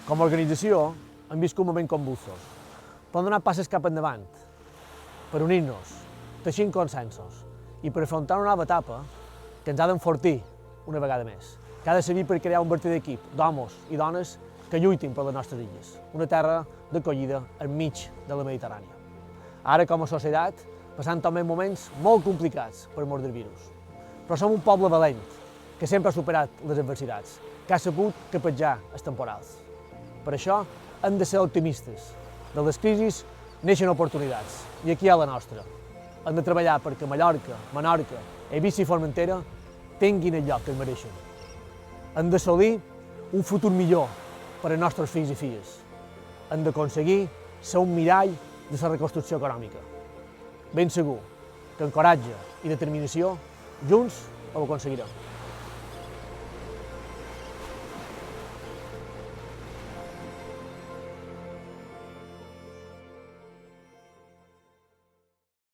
Com a organització, hem viscut moments convulsos, però hem donat passes cap endavant, per unir-nos, teixint consensos i per afrontar una nova etapa que ens ha d'enfortir una vegada més, que ha de servir per crear un vertader equip d'homes i dones que lluitin per les nostres illes, una terra d'acollida enmig de la Mediterrània. Ara, com a societat, passant també moments molt complicats per mort del virus, però som un poble valent, que sempre ha superat les adversitats, que ha sabut capetjar els temporals. Per això hem de ser optimistes. De les crisis neixen oportunitats, i aquí hi ha la nostra. Hem de treballar perquè Mallorca, Menorca, Eivissa i Formentera tinguin el lloc que es mereixen. Hem d'assolir un futur millor per als nostres fills i filles. Hem d'aconseguir ser un mirall de la reconstrucció econòmica. Ben segur que amb coratge i determinació, junts ho aconseguirem.